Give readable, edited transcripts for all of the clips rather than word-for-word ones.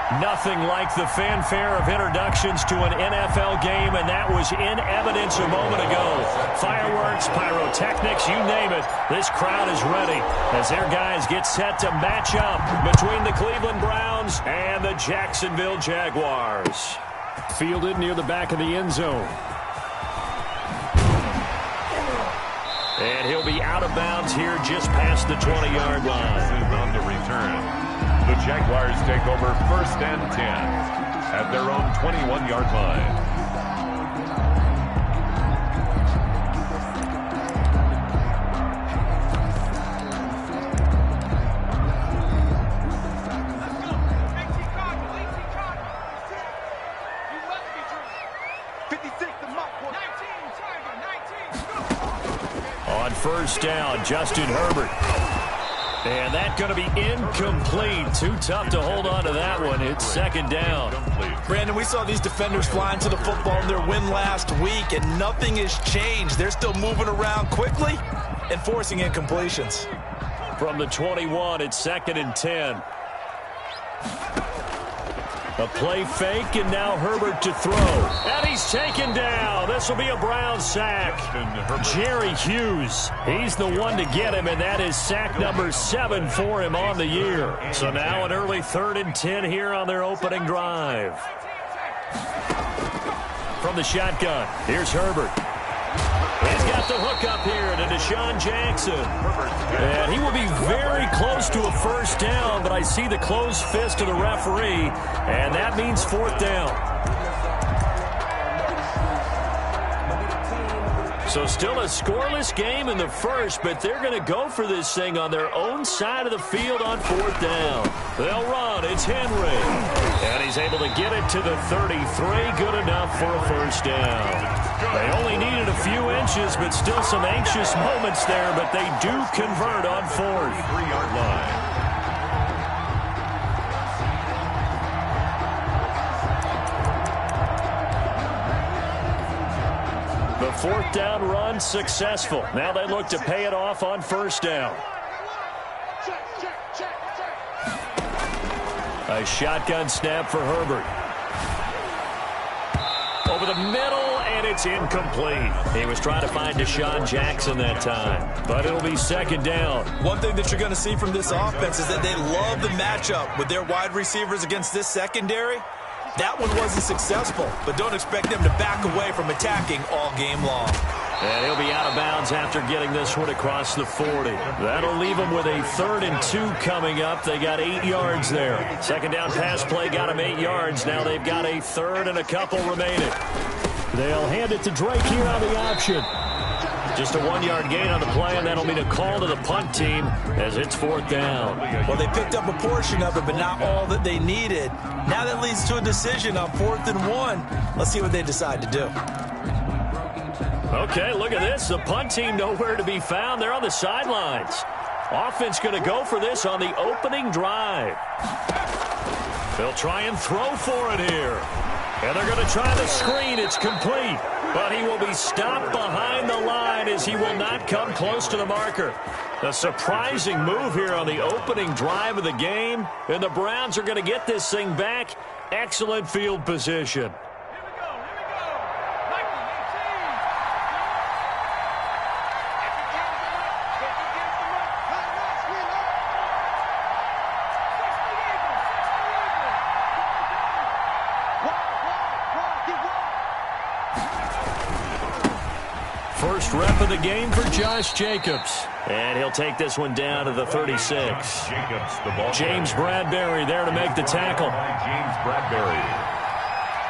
Nothing like the fanfare of introductions to an NFL game, and that was in evidence a moment ago. Fireworks, pyrotechnics, you name it. This crowd is ready as their guys get set to match up between the Cleveland Browns and the Jacksonville Jaguars. Fielded near the back of the end zone. And he'll be out of bounds here just past the 20-yard line. On the return. The Jaguars take over 1st and 10 at their own 21-yard line. On 1st down, Justin Herbert. And that's going to be incomplete. Too tough to hold on to that one. It's 2nd down. Brandon, we saw these defenders fly into the football in their win last week, and nothing has changed. They're still moving around quickly and forcing incompletions. From the 21, it's 2nd and 10. A play fake, and now Herbert to throw. And he's taken down. This will be a Brown sack. Jerry Hughes, he's the one to get him, and that is sack number 7 for him on the year. So now an early 3rd and 10 here on their opening drive. From the shotgun, here's Herbert. He's got the hook up here to Deshaun Jackson. And he will be very close to a 1st down, but I see the closed fist of the referee, and that means 4th down. So still a scoreless game in the first, but they're going to go for this thing on their own side of the field on 4th down. They'll run. It's Henry. And he's able to get it to the 33. Good enough for a 1st down. They only needed a few inches, but still some anxious moments there, but they do convert on 4th. 3-yard line. The 4th down run successful. Now they look to pay it off on 1st down. A shotgun snap for Herbert. Over the middle, and it's incomplete. He was trying to find Deshaun Jackson that time, but it'll be 2nd down. One thing that you're going to see from this offense is that they love the matchup with their wide receivers against this secondary. That one wasn't successful, but don't expect them to back away from attacking all game long. And he'll be out of bounds after getting this one across the 40. That'll leave them with a 3rd and 2 coming up. They got 8 yards there. 2nd down pass play got them 8 yards. Now they've got a 3rd and a couple remaining. They'll hand it to Drake here on the option. Just a 1-yard gain on the play, and that'll mean a call to the punt team as it's 4th down. Well, they picked up a portion of it, but not all that they needed. Now that leads to a decision on 4th and 1. Let's see what they decide to do. Okay, look at this. The punt team nowhere to be found. They're on the sidelines. Offense going to go for this on the opening drive. They'll try and throw for it here. And they're going to try the screen. It's complete. But he will be stopped behind the line as he will not come close to the marker. A surprising move here on the opening drive of the game. And the Browns are going to get this thing back. Excellent field position. First rep of the game for Josh Jacobs. And he'll take this one down to the 36. James Bradbury there to make the tackle. James Bradbury.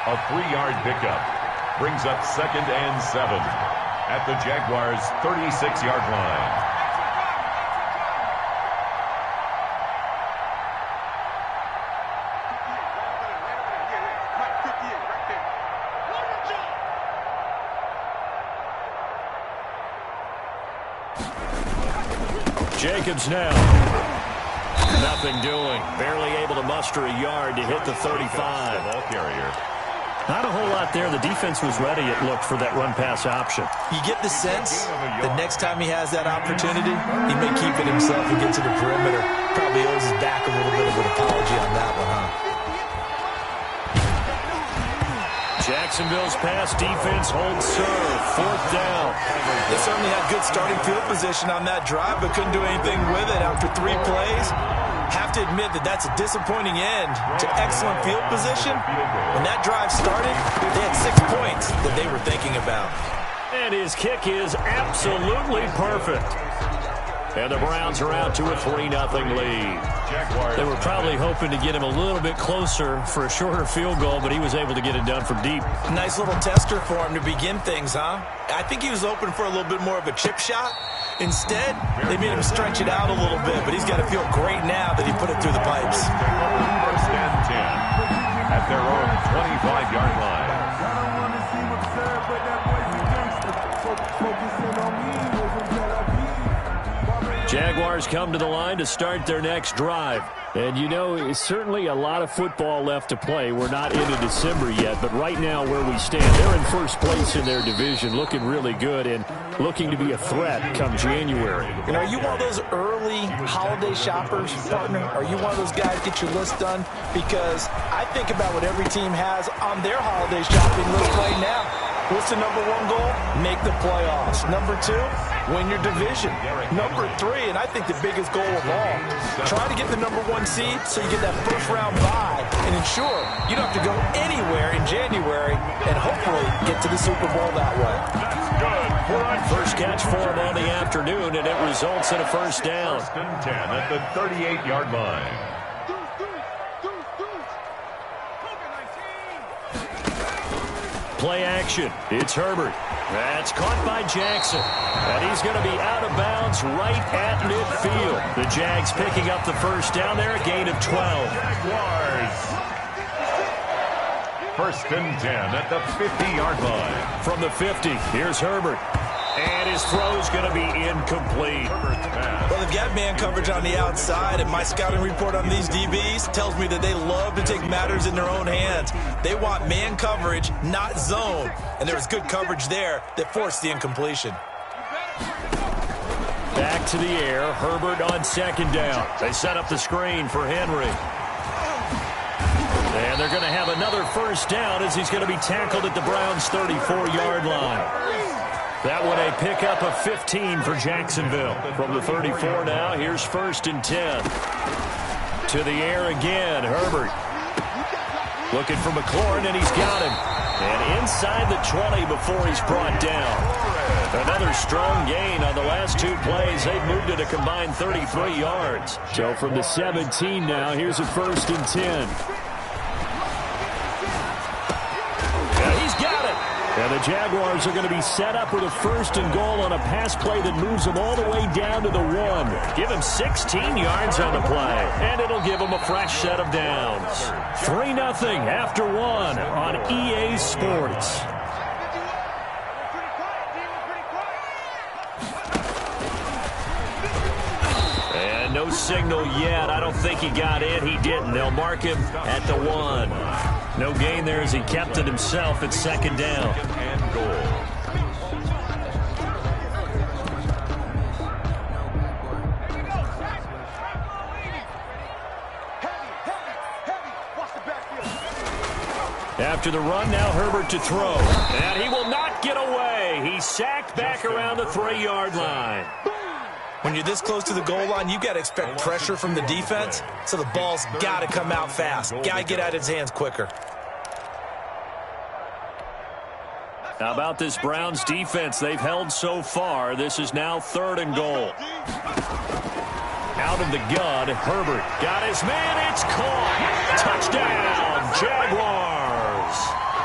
A 3-yard pickup. Brings up 2nd and 7 at the Jaguars' 36-yard line. Jacobs now. Nothing doing. Barely able to muster a yard to hit the 35. Ball carrier. Not a whole lot there. The defense was ready, it looked, for that run-pass option. You get the sense the next time he has that opportunity, he may keep it himself and get to the perimeter. Probably owes his back a little bit of an apology on that one, huh? Jacksonville's pass defense holds serve. 4th down. They certainly had good starting field position on that drive, but couldn't do anything with it after 3 plays. Have to admit that that's a disappointing end to excellent field position. When that drive started, they had 6 points that they were thinking about. And his kick is absolutely perfect. And the Browns are out to a 3-0 lead. They were probably hoping to get him a little bit closer for a shorter field goal, but he was able to get it done from deep. Nice little tester for him to begin things, huh? I think he was open for a little bit more of a chip shot. Instead, they made him stretch it out a little bit, but he's got to feel great now that he put it through the pipes. 1st and 10 at their own 25-yard line. Jaguars come to the line to start their next drive. And, you know, it's certainly a lot of football left to play. We're not into December yet, but right now where we stand, they're in first place in their division, looking really good and looking to be a threat come January. And are you one of those early holiday shoppers, partner? Are you one of those guys get your list done? Because I think about what every team has on their holiday shopping list right now. What's the number 1 goal? Make the playoffs. Number 2, win your division. Number 3, and I think the biggest goal of all, try to get the number 1 seed so you get that first-round bye and ensure you don't have to go anywhere in January and hopefully get to the Super Bowl that way. First catch for him on the afternoon, and it results in a first down. 1st and 10 at the 38-yard line. Play action. It's Herbert. That's caught by Jackson. And he's going to be out of bounds right at midfield. The Jags picking up the first down there, a gain of 12. Jaguars. 1st and 10 at the 50-yard line. From the 50, here's Herbert. And his throw's going to be incomplete. Well, they've got man coverage on the outside, and my scouting report on these DBs tells me that they love to take matters in their own hands. They want man coverage, not zone. And there was good coverage there that forced the incompletion. Back to the air. Herbert on 2nd down. They set up the screen for Henry. And they're going to have another first down as he's going to be tackled at the Browns' 34-yard line. That one a pickup of 15 for Jacksonville. From the 34 now, here's 1st and 10. To the air again, Herbert. Looking for McLaurin, and he's got him. And inside the 20 before he's brought down. Another strong gain on the last 2 plays. They've moved it a combined 33 yards. So from the 17 now, here's a 1st and 10. And the Jaguars are going to be set up with a 1st and goal on a pass play that moves them all the way down to the 1. Give him 16 yards on the play, and it'll give them a fresh set of downs. 3-0 after 1 on EA Sports. And no signal yet. I don't think he got in. He didn't. They'll mark him at the 1. No gain there as he kept it himself at 2nd down. And goal. After the run, now Herbert to throw. And he will not get away. He's sacked back around the 3-yard line. When you're this close to the goal line, you got to expect pressure from the defense, so the ball's got to come out fast. Got to get out of his hands quicker. How about this Browns defense they've held so far? This is now 3rd and goal. Out of the gun, Herbert got his man. It's caught. Touchdown, Jaguars.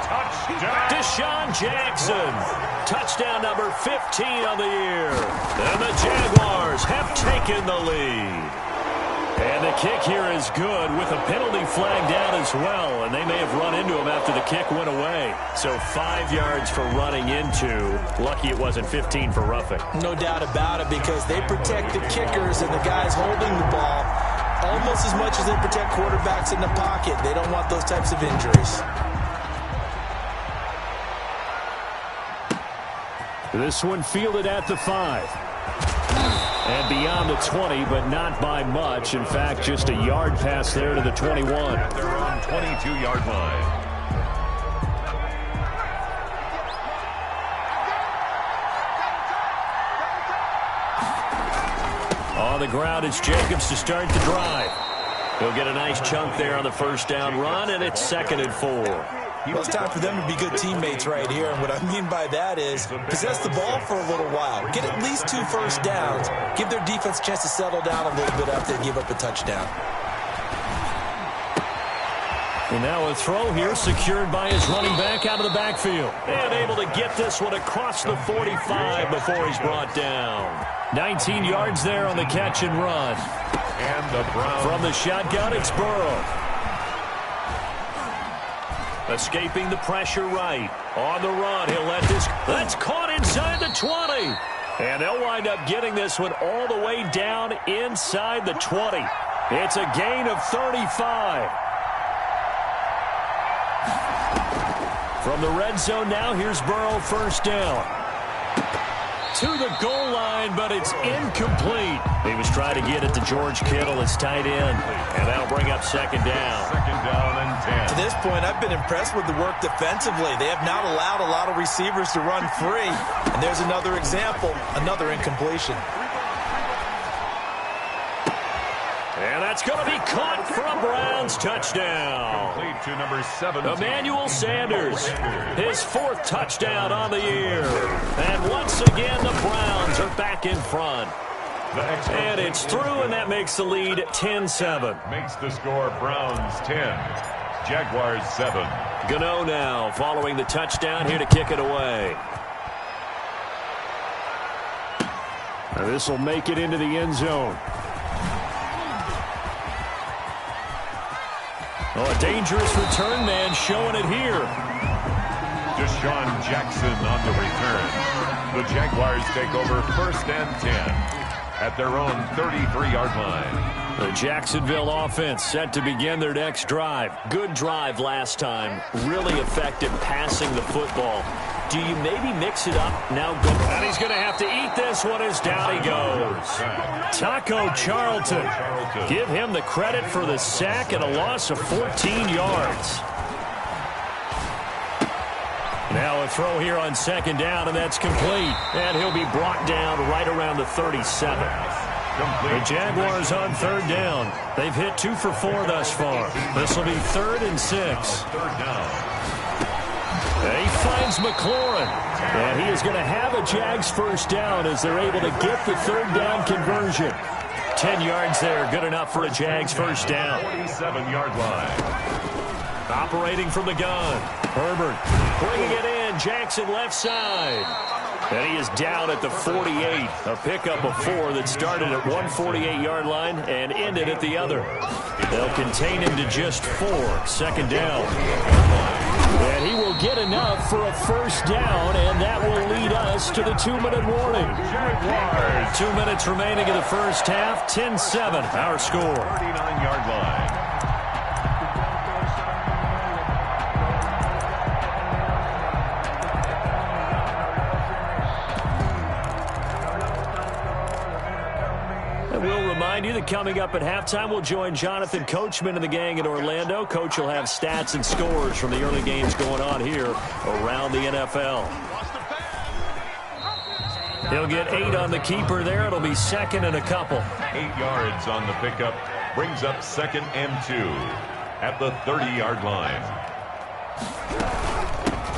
Touchdown. Deshaun Jackson. Touchdown number 15 on the year. And the Jaguars have taken the lead. And the kick here is good with a penalty flag down as well. And they may have run into him after the kick went away. So 5 yards for running into. Lucky it wasn't 15 for roughing. No doubt about it, because they protect the kickers and the guys holding the ball almost as much as they protect quarterbacks in the pocket. They don't want those types of injuries. This one fielded at the 5. And beyond the 20, but not by much. In fact, just a yard pass there to the 21. At their own 22-yard line. On the ground, it's Jacobs to start the drive. He'll get a nice chunk there on the first down run, and it's 2nd and 4. Well, it's time for them to be good teammates right here. And what I mean by that is possess the ball for a little while. Get at least 2 first downs. Give their defense a chance to settle down a little bit after they give up a touchdown. And now a throw here secured by his running back out of the backfield. And able to get this one across the 45 before he's brought down. 19 yards there on the catch and run. And the Browns. From the shotgun, it's Burrow. Escaping the pressure right. On the run, he'll let this. That's caught inside the 20. And they'll wind up getting this one all the way down inside the 20. It's a gain of 35. From the red zone now, here's Burrow, first down. To the goal line, but it's incomplete. He was trying to get it to George Kittle, his tight end. And that'll bring up 2nd down. 2nd down and 10. To this point, I've been impressed with the work defensively. They have not allowed a lot of receivers to run free. And there's another example, another incompletion. And that's going to be caught for a Browns touchdown. Complete to number 17. Emmanuel Sanders, his 4th touchdown on the year. And once again, the Browns are back in front. And it's through, and that makes the lead 10-7. Makes the score Browns 10, Jaguars 7. Gano now following the touchdown here to kick it away. Now this will make it into the end zone. Oh, a dangerous return man showing it here. Deshaun Jackson on the return. The Jaguars take over 1st and 10 at their own 33-yard line. The Jacksonville offense set to begin their next drive. Good drive last time. Really effective passing the football. Do you maybe mix it up? Now go. And he's going to have to eat this one as down he goes. Taco Charlton. Give him the credit for the sack and a loss of 14 yards. Now a throw here on 2nd down, and that's complete. And he'll be brought down right around the 37. The Jaguars on 3rd down. They've hit 2 for 4 thus far. This will be 3rd and 6. And he finds McLaurin. And he is going to have a Jags first down as they're able to get the 3rd down conversion. 10 yards there, good enough for a Jags first down. 47-yard line. Operating from the gun. Herbert bringing it in. Jackson left side. And he is down at the 48. A pickup of 4 that started at 148-yard line and ended at the other. They'll contain him to just 4. 2nd down. And he will get enough for a first down, and that will lead us to the 2-minute warning. 2 minutes remaining in the first half. 10-7, our score. 39-yard line. We'll remind you that coming up at halftime, we'll join Jonathan Coachman and the gang in Orlando. Coach will have stats and scores from the early games going on here around the NFL. He'll get 8 on the keeper there. It'll be 2nd and a couple. 8 yards on the pickup. Brings up 2nd and 2 at the 30-yard line.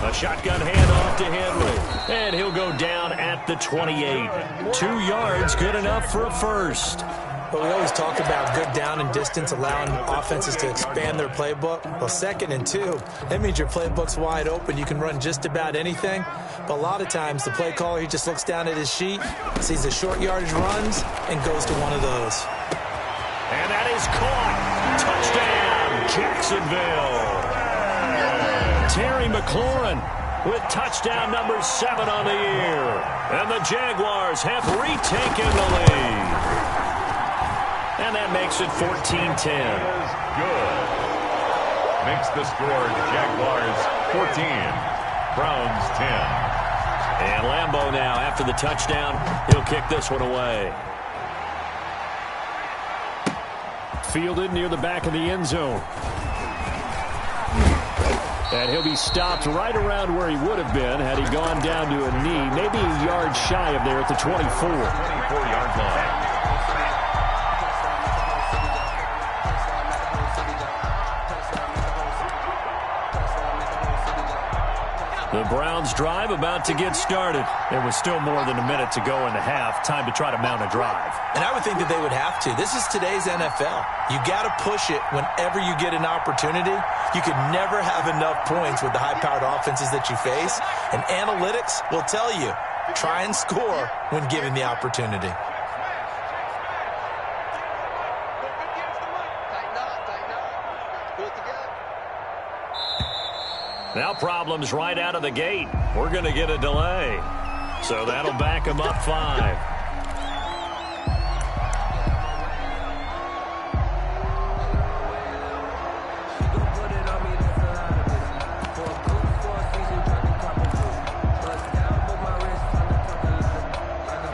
A shotgun handoff to Henry. And he'll go down at the 28. 2 yards, good enough for a first. But we always talk about good down and distance, allowing offenses to expand their playbook. Well, 2nd and 2, that means your playbook's wide open. You can run just about anything. But a lot of times, the play caller, he just looks down at his sheet, sees the short yardage runs, and goes to one of those. And that is caught. Touchdown, Jacksonville. Terry McLaurin with touchdown number 7 on the year. And the Jaguars have retaken the lead. And that makes it 14-10. Good. Makes the score Jaguars 14, Browns 10. And Lambeau now, after the touchdown, he'll kick this one away. Fielded near the back of the end zone. And he'll be stopped right around where he would have been had he gone down to a knee, maybe a yard shy of there at the 24. 24-yard line. The Browns drive about to get started. It was still more than a minute to go in the half. Time to try to mount a drive. And I would think that they would have to. This is today's NFL. You got to push it whenever you get an opportunity. You could never have enough points with the high-powered offenses that you face. And analytics will tell you, try and score when given the opportunity. Now problems right out of the gate. We're going to get a delay. So that'll back them up 5.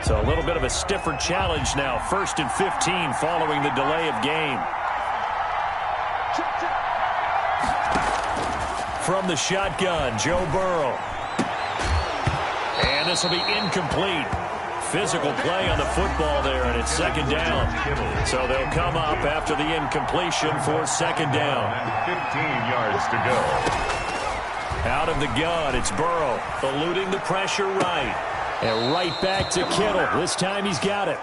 So a little bit of a stiffer challenge now. 1st and 15 following the delay of game. From the shotgun, Joe Burrow. And this will be incomplete. Physical play on the football there, and it's 2nd down. So they'll come up after the incompletion for 2nd down. 15 yards to go. Out of the gun, it's Burrow, eluding the pressure right. And right back to Kittle. This time he's got it.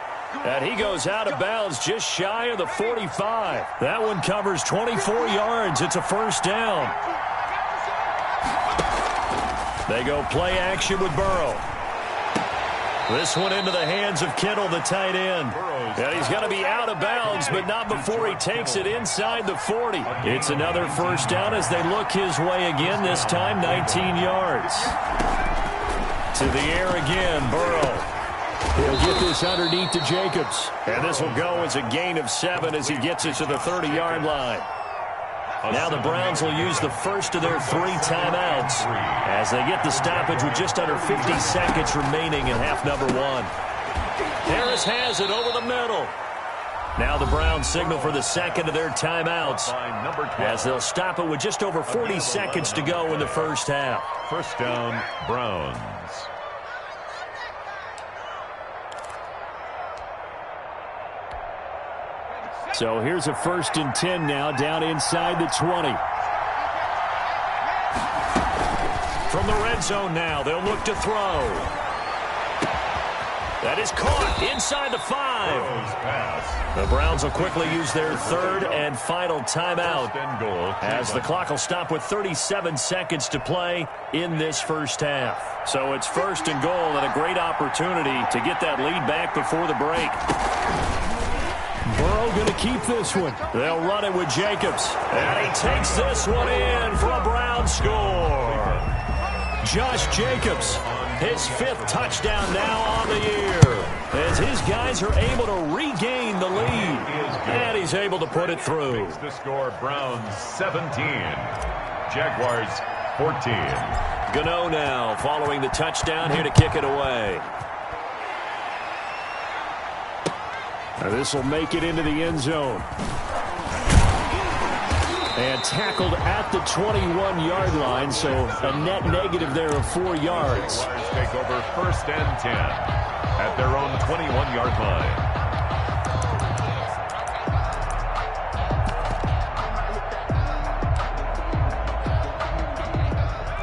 And he goes out of bounds just shy of the 45. That one covers 24 yards. It's a 1st down. They go play action with Burrow. This one into the hands of Kittle, the tight end. And he's going to be out of bounds, but not before he takes it inside the 40. It's another 1st down as they look his way again, this time 19 yards. To the air again, Burrow. He'll get this underneath to Jacobs. And this will go as a gain of 7 as he gets it to the 30-yard line. Now the Browns will use the first of their 3 timeouts as they get the stoppage with just under 50 seconds remaining in half number 1. Harris has it over the middle. Now the Browns signal for the 2nd of their timeouts as they'll stop it with just over 40 seconds to go in the 1st half. 1st down, Browns. So here's a 1st and 10 now, down inside the 20. From the red zone now, they'll look to throw. That is caught inside the 5. The Browns will quickly use their 3rd and final timeout as the clock will stop with 37 seconds to play in this 1st half. So it's 1st and goal and a great opportunity to get that lead back before the break. Burrow going to keep this one. They'll run it with Jacobs. And he takes this one in for a Brown score. Josh Jacobs, his 5th touchdown now on the year. As his guys are able to regain the lead. And he's able to put it through. Makes the score Browns 17. Jaguars 14. Gano now following the touchdown here to kick it away. Now this will make it into the end zone. And tackled at the 21-yard line, so a net negative there of 4 yards. Jaguars take over 1st and 10 at their own 21-yard line.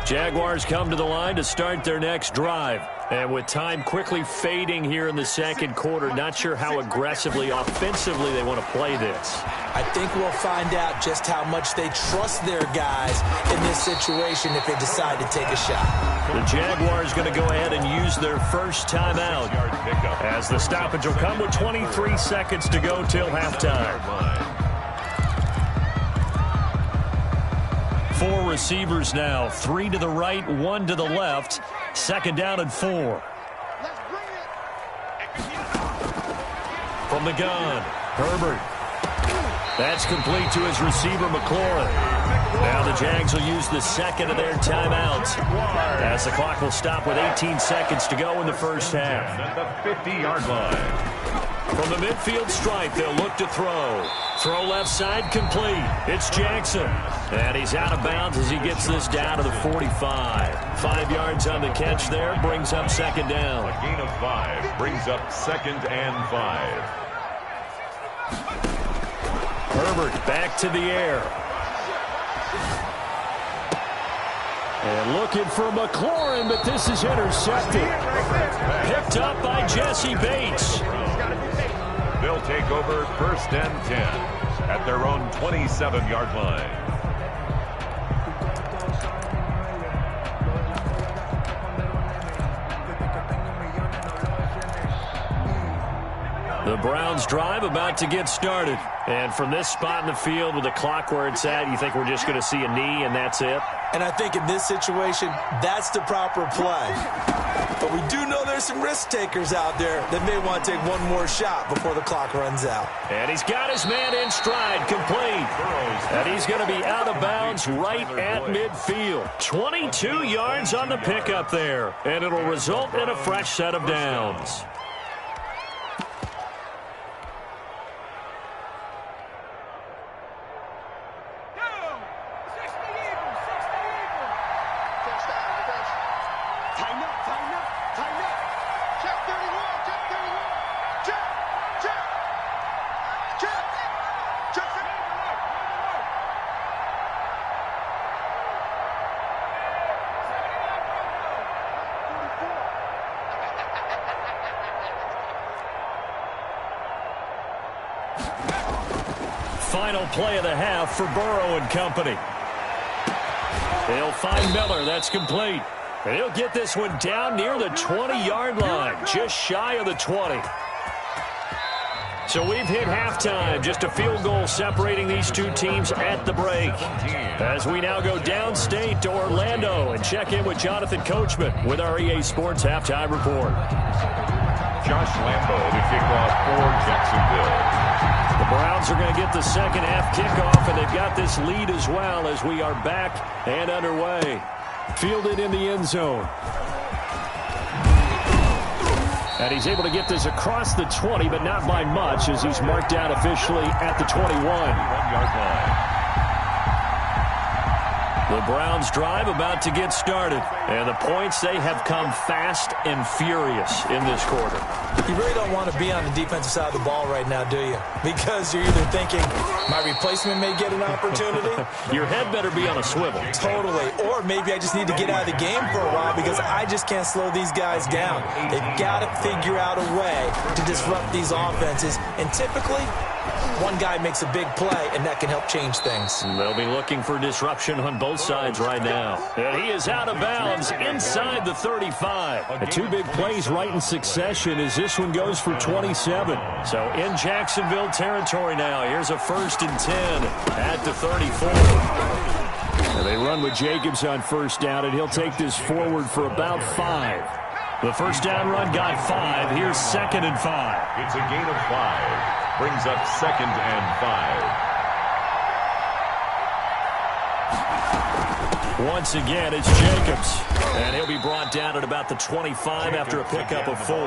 Jaguars come to the line to start their next drive. And with time quickly fading here in the 2nd quarter, not sure how aggressively, offensively they want to play this. I think we'll find out just how much they trust their guys in this situation if they decide to take a shot. The Jaguars going to go ahead and use their 1st timeout as the stoppage will come with 23 seconds to go till halftime. 4 receivers now, 3 to the right, 1 to the left. 2nd down and 4. From the gun, Herbert. That's complete to his receiver, McLaurin. Now the Jags will use the 2nd of their timeouts as the clock will stop with 18 seconds to go in the 1st half. At the 50-yard line. From the midfield stripe, they'll look to throw. Throw left side complete. It's Jackson. And he's out of bounds as he gets this down to the 45. 5 yards on the catch there, brings up 2nd down. A gain of 5 brings up 2nd and 5. Herbert back to the air. And looking for McLaurin, but this is intercepted. Picked up by Jesse Bates. They'll take over 1st and 10 at their own 27-yard line. The Browns drive about to get started. And from this spot in the field with the clock where it's at, you think we're just going to see a knee and that's it? And I think in this situation, that's the proper play. But we do know there's some risk takers out there that may want to take one more shot before the clock runs out. And he's got his man in stride, complete. And he's going to be out of bounds right at midfield. 22 yards on the pickup there. And it'll result in a fresh set of downs. Final play of the half for Burrow and company. They'll find Miller. That's complete. And he'll get this one down near the 20-yard line, just shy of the 20. So we've hit halftime, just a field goal separating these two teams at the break. As we now go downstate to Orlando and check in with Jonathan Coachman with our EA Sports Halftime Report. Josh Lambo to kick off for Jacksonville. The Browns are going to get the second half kickoff, and they've got this lead as well as we are back and underway. Fielded in the end zone. And he's able to get this across the 20, but not by much as he's marked out officially at the 21. 1-yard line. The Browns drive about to get started. And the points, they have come fast and furious in this quarter. You really don't want to be on the defensive side of the ball right now, do you? Because you're either thinking, my replacement may get an opportunity. Your head better be on a swivel. Totally. Or maybe I just need to get out of the game for a while because I just can't slow these guys down. They've got to figure out a way to disrupt these offenses. And typically, one guy makes a big play, and that can help change things. They'll be looking for disruption on both sides right now. And he is out of bounds inside the 35. The two big plays right in succession as this one goes for 27. So in Jacksonville territory now. Here's a 1st and 10 at the 34. And they run with Jacobs on first down, and he'll take this forward for about 5. The first down run got 5. Here's 2nd and 5. It's a gain of 5. Brings up 2nd and 5. Once again, it's Jacobs. And he'll be brought down at about the 25 after a pickup of 4.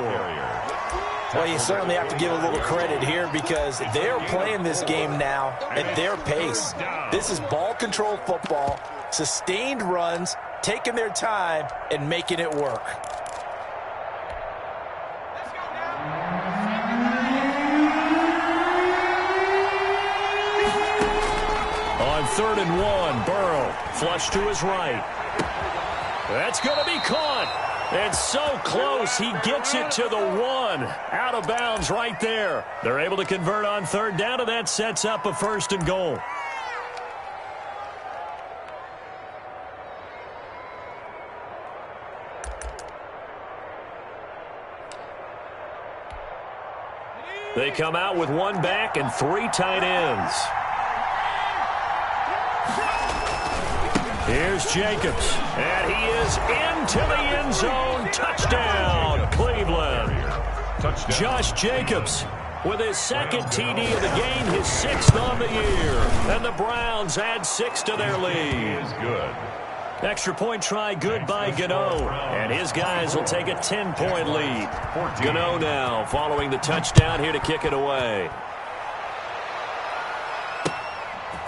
Well, you certainly have to give a little credit here because they're playing this game now at their pace. This is ball control football, sustained runs, taking their time, and making it work. On 3rd and 1, Burrow flush to his right. That's going to be caught. And so close, he gets it to the 1. Out of bounds right there. They're able to convert on 3rd down, and that sets up a 1st and goal. They come out with 1 back and 3 tight ends. Here's Jacobs, and he is into the end zone. Touchdown, Cleveland. Touchdown. Josh Jacobs with his 2nd TD of the game, his 6th on the year. And the Browns add 6 to their lead. Is good. Extra point try good by Gano. And his guys will take a 10-point lead. Gano now following the touchdown here to kick it away.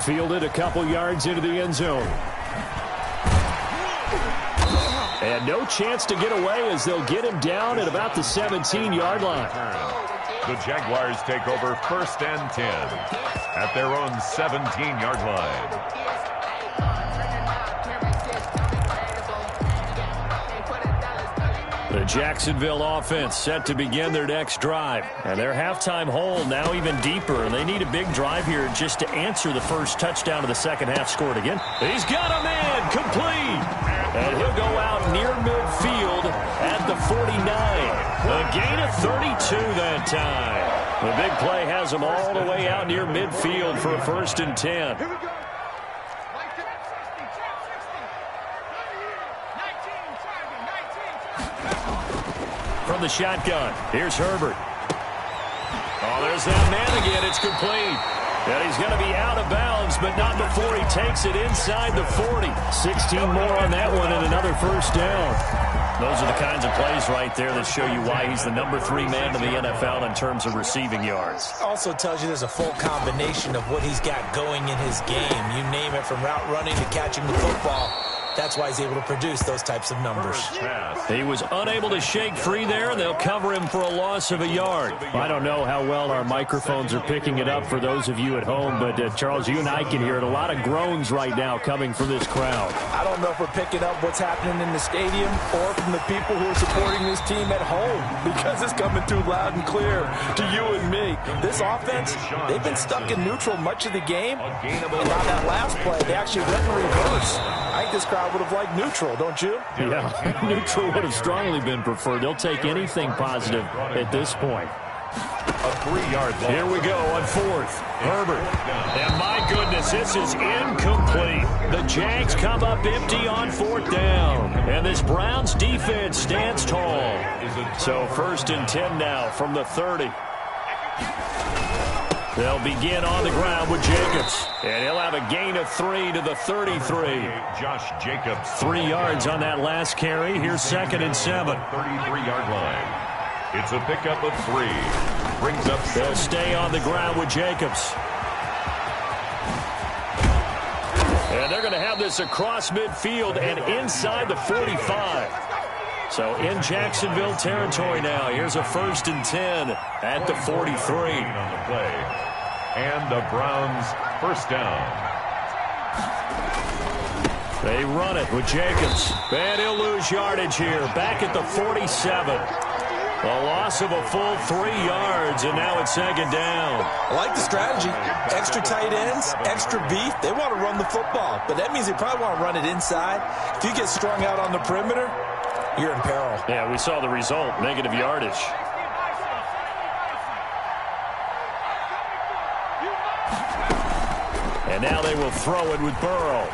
Fielded a couple yards into the end zone. And no chance to get away as they'll get him down at about the 17-yard line. The Jaguars take over 1st and 10 at their own 17-yard line. The Jacksonville offense set to begin their next drive. And their halftime hole now even deeper. And they need a big drive here just to answer the first touchdown of the second half scored again. He's got a man complete. And he'll go out near midfield at the 49. A gain of 32 that time. The big play has him all the way out near midfield for a 1st and 10. From the shotgun, here's Herbert. Oh, there's that man again. It's complete. And he's going to be out of bounds, but not before he takes it inside the 40. 16 more on that one and another 1st down. Those are the kinds of plays right there that show you why he's the number 3 man in the NFL in terms of receiving yards. Also tells you there's a full combination of what he's got going in his game. You name it, from route running to catching the football. That's why he's able to produce those types of numbers. He was unable to shake free there, and they'll cover him for a loss of a yard. I don't know how well our microphones are picking it up for those of you at home, but Charles, you and I can hear it. A lot of groans right now coming from this crowd. I don't know if we're picking up what's happening in the stadium or from the people who are supporting this team at home, because it's coming through loud and clear to you and me. This offense, they've been stuck in neutral much of the game, and on that last play, they actually went in reverse. I think this crowd would have liked neutral, don't you? Yeah, neutral would have strongly been preferred. They'll take anything positive at this point. A 3-yard loss. Here we go on 4th. Herbert. And my goodness, this is incomplete. The Jags come up empty on 4th down. And this Browns defense stands tall. So 1st and 10 now from the 30. They'll begin on the ground with Jacobs. And he'll have a gain of 3 to the 33. Josh Jacobs. 3 yards on that last carry. Here's 2nd and 7. 33-yard line. It's a pickup of 3. Brings up 7. They'll stay on the ground with Jacobs. And they're going to have this across midfield and inside the 45. So in Jacksonville territory now. Here's a 1st and 10 at the 43. On the play. And the Browns 1st down. They run it with Jacobs. And he'll lose yardage here. Back at the 47. A loss of a full 3 yards, and now it's 2nd down. I like the strategy. Extra tight ends, extra beef. They want to run the football, but that means they probably want to run it inside. If you get strung out on the perimeter, you're in peril. Yeah, we saw the result, negative yardage. And now they will throw it with Burrow.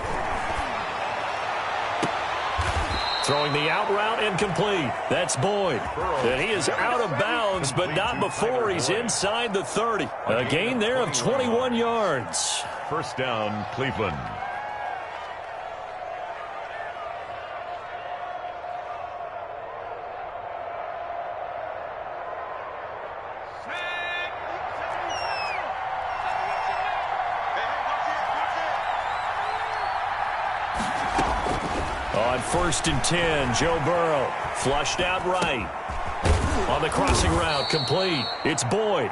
Throwing the out route incomplete. That's Boyd. And he is out of bounds, but not before he's inside the 30. A gain there of 21 yards. 1st down, Cleveland. On 1st and 10, Joe Burrow flushed out right. On the crossing route, complete. It's Boyd.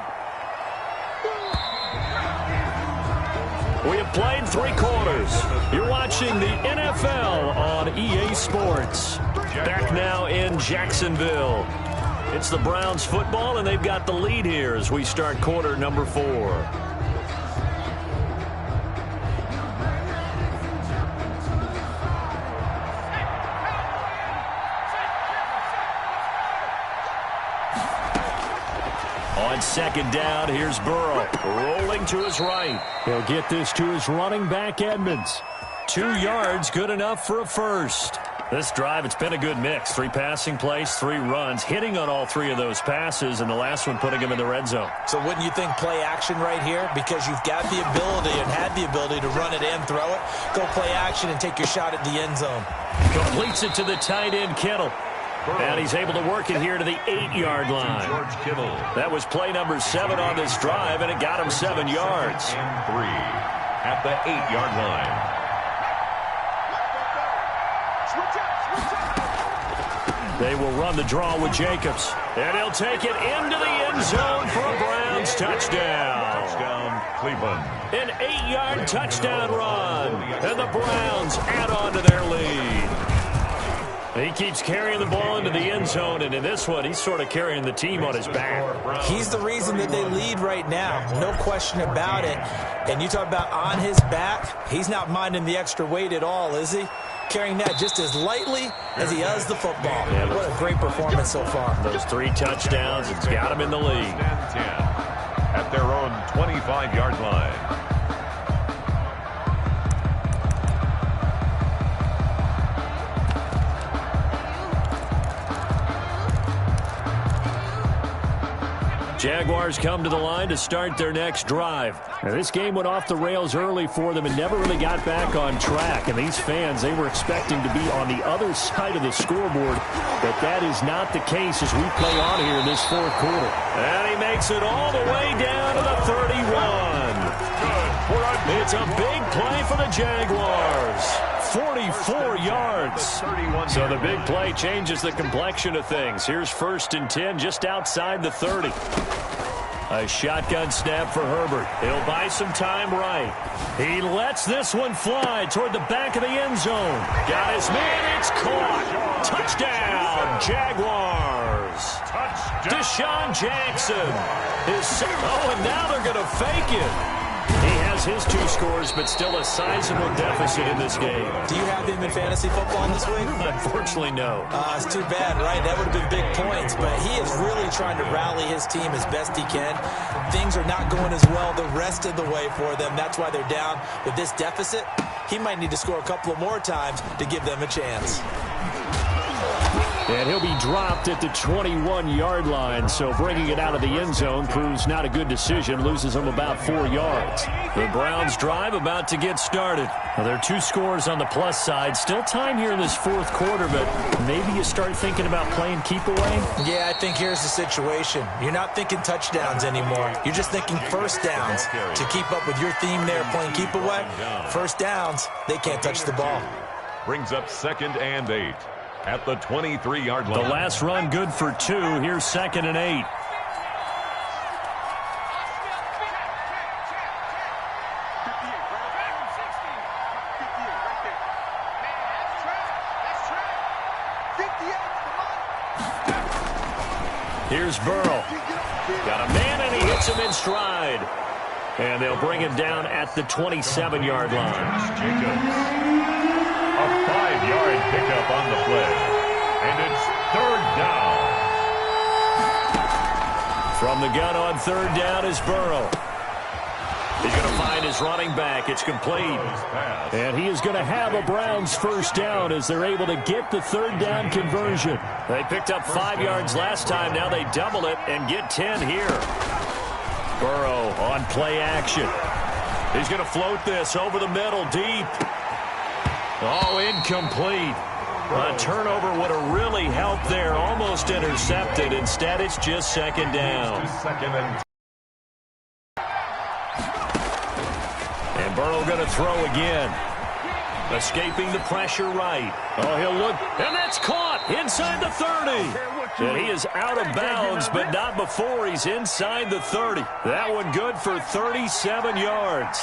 We have played 3 quarters. You're watching the NFL on EA Sports. Back now in Jacksonville. It's the Browns football, and they've got the lead here as we start quarter number 4. On 2nd down, here's Burrow, rolling to his right. He'll get this to his running back, Edmonds. 2 yards, good enough for a 1st. This drive, it's been a good mix. 3 passing plays, 3 runs, hitting on all 3 of those passes, and the last one putting him in the red zone. So wouldn't you think play action right here? Because you've got the ability and had the ability to run it and throw it. Go play action and take your shot at the end zone. Completes it to the tight end, Kittle. And he's able to work it here to the 8-yard line. George Kittle. That was play number 7 on this drive, and it got him 7 yards. And 3 at the 8-yard line. They will run the draw with Jacobs. And he'll take it into the end zone for a Browns touchdown. Touchdown, Cleveland. An 8-yard touchdown run. And the Browns add on to their lead. He keeps carrying the ball into the end zone, and in this one, he's sort of carrying the team on his back. He's the reason that they lead right now. No question about it. And you talk about on his back, he's not minding the extra weight at all, is he? Carrying that just as lightly as he does the football. Yeah, what a great performance so far. Those 3 touchdowns, it's got him in the lead. At their own 25-yard line. Jaguars come to the line to start their next drive. Now, this game went off the rails early for them and never really got back on track. And these fans, they were expecting to be on the other side of the scoreboard, but that is not the case as we play on here in this fourth quarter. And he makes it all the way down to the 31. It's a big play for the Jaguars. 44 yards. So the big play changes the complexion of things. Here's 1st and 10 just outside the 30. A shotgun snap for Herbert. He'll buy some time right. He lets this one fly toward the back of the end zone. Got his man. It's caught. Touchdown, Jaguars. Deshaun Jackson. And now they're going to fake it. He has his 2 scores, but still a sizable deficit in this game. Do you have him in fantasy football this week? Unfortunately, no. It's too bad, right? That would have been big points, but he is really trying to rally his team as best he can. Things are not going as well the rest of the way for them. That's why they're down with this deficit. He might need to score a couple of more times to give them a chance. And he'll be dropped at the 21-yard line, so bringing it out of the end zone proves not a good decision, loses him about 4 yards. The Browns drive about to get started. Now, there are 2 scores on the plus side. Still time here in this fourth quarter, but maybe you start thinking about playing keep away? Yeah, I think here's the situation. You're not thinking touchdowns anymore. You're just thinking first downs. To keep up with your theme there, playing keep away, first downs, they can't touch the ball. Brings up 2nd and 8. At the 23-yard line. The last run good for 2. Here's 2nd and 8. Here's Burrow. Got a man, and he hits him in stride. And they'll bring him down at the 27-yard line. Jacobs. A 5-yard pickup on the play. And it's 3rd down. From the gun on 3rd down is Burrow. He's going to find his running back. It's complete. And he is going to have a Browns first down as they're able to get the 3rd down conversion. They picked up 5 yards last time. Now they double it and get 10 here. Burrow on play action. He's going to float this over the middle deep. Oh, incomplete. A turnover would have really helped there. Almost intercepted. Instead, it's just 2nd down. And Burrow going to throw again. Escaping the pressure right. Oh, he'll look. And that's caught inside the 30. And he is out of bounds, but not before he's inside the 30. That one good for 37 yards.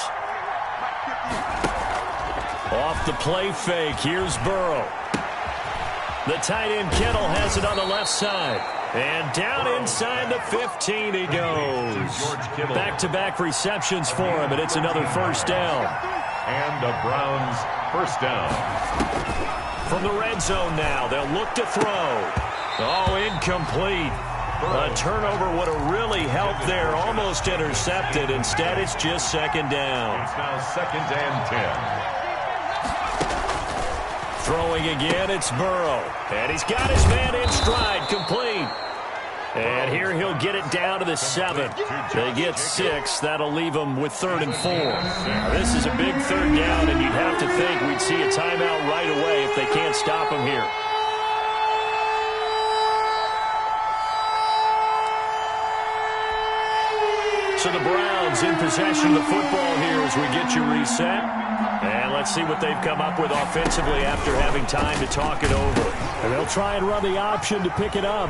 Off the play fake, here's Burrow. The tight end Kittle has it on the left side. And down inside the 15 he goes. Back-to-back receptions for him, and it's another first down. And the Browns first down. From the red zone now, they'll look to throw. Oh, incomplete. A turnover would have really helped there. Almost intercepted. Instead, it's just 2nd down. It's now 2nd and 10. Throwing again, it's Burrow. And he's got his man in stride, complete. And here he'll get it down to the 7. They get 6. That'll leave them with 3rd and 4. Now, this is a big 3rd down, and you'd have to think we'd see a timeout right away if they can't stop him here. So the Browns in possession of the football here as we get you reset. And let's see what they've come up with offensively after having time to talk it over. And they'll try and run the option to pick it up.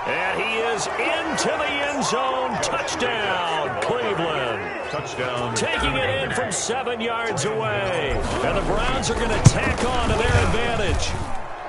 And he is into the end zone. Touchdown, Cleveland. Touchdown. Taking it in from 7 yards away. And the Browns are going to tack on to their advantage.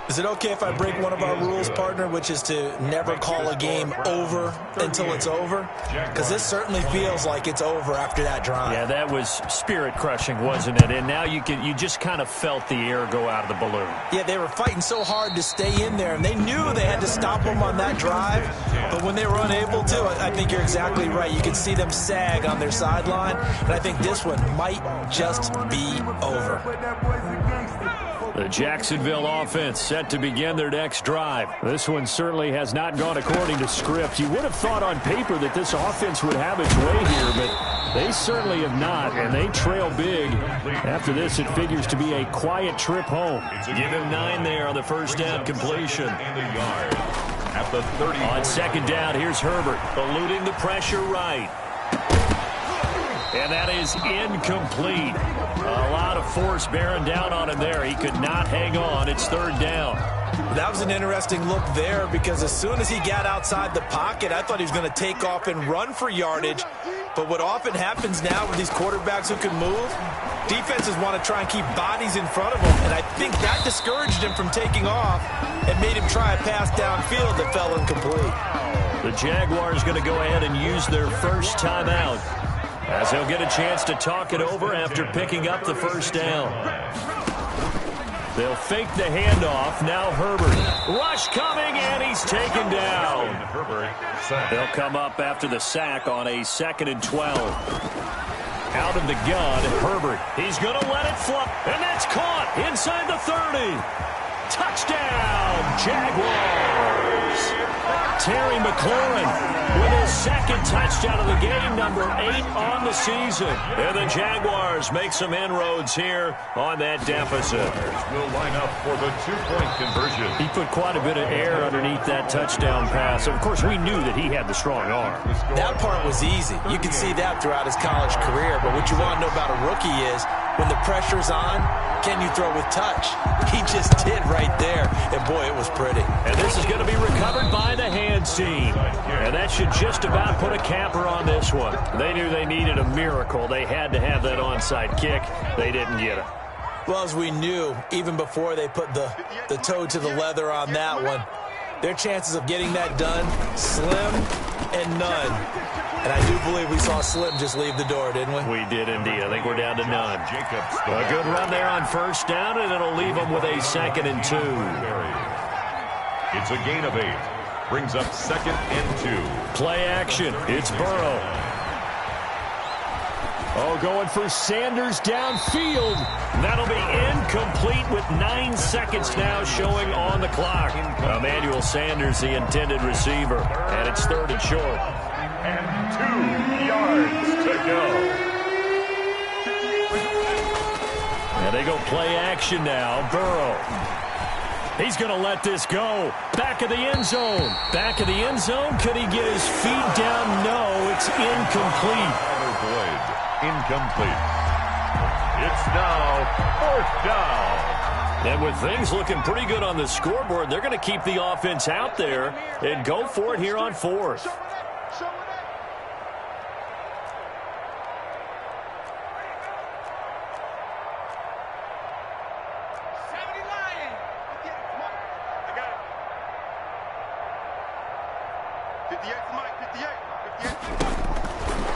Is it okay if I break one of our rules, partner, which is to never call a game over until it's over? Because this certainly feels like it's over after that drive. Yeah, that was spirit-crushing, wasn't it? And now you just kind of felt the air go out of the balloon. Yeah, they were fighting so hard to stay in there, and they knew they had to stop them on that drive. But when they were unable to, I think you're exactly right. You could see them sag on their sideline, and I think this one might just be over. The Jacksonville offense set to begin their next drive. This one certainly has not gone according to script. You would have thought on paper that this offense would have its way here, but they certainly have not, and they trail big. After this, it figures to be a quiet trip home. Give him 9 there on the first down completion. At the 30. On second down, here's Herbert, eluding the pressure right. And that is incomplete. A lot of force bearing down on him there. He could not hang on. It's third down. That was an interesting look there because as soon as he got outside the pocket, I thought he was going to take off and run for yardage. But what often happens now with these quarterbacks who can move, defenses want to try and keep bodies in front of them. And I think that discouraged him from taking off and made him try a pass downfield that fell incomplete. The Jaguars going to go ahead and use their first timeout, as they'll get a chance to talk it over after picking up the first down. They'll fake the handoff. Now Herbert. Rush coming, and he's taken down. They'll come up after the sack on a 2nd and 12. Out of the gun, Herbert. He's going to let it flop, and that's caught inside the 30. Touchdown, Jaguars. Terry McLaurin with his second touchdown of the game, number 8 on the season. And the Jaguars make some inroads here on that deficit. Will line up for the 2-point conversion. He put quite a bit of air underneath that touchdown pass. Of course, we knew that he had the strong arm. That part was easy. You can see that throughout his college career. But what you want to know about a rookie is when the pressure's on, can you throw with touch? He just did right there. And, boy, it was pretty. And this is going to be recovered by the hands team. And that should just about put a capper on this one. They knew they needed a miracle. They had to have that onside kick. They didn't get it. Well, as we knew, even before they put the toe to the leather on that one, their chances of getting that done, slim and none. And I do believe we saw Slim just leave the door, didn't we? We did indeed. I think we're down to none. A good run there on first down, and it'll leave them with a 2nd and 2. It's a gain of 8. Brings up 2nd and 2. Play action. It's Burrow. Oh, going for Sanders downfield. That'll be incomplete with 9 seconds now showing on the clock. Emmanuel Sanders, the intended receiver. And it's 3rd and short. And 2 yards to go. And they go play action now. Burrow. He's going to let this go. Back of the end zone. Back of the end zone. Could he get his feet down? No, it's incomplete. Incomplete. It's now 4th down. And with things looking pretty good on the scoreboard, they're going to keep the offense out there and go for it here on 4th.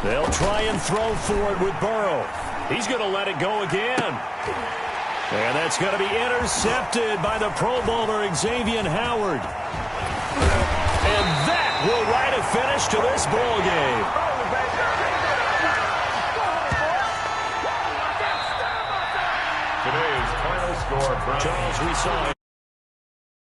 They'll try and throw for it with Burrow. He's going to let it go again. And that's going to be intercepted by the Pro Bowler Xavier Howard. And that will write a finish to this ball game. Today's final score, Charles, we saw it.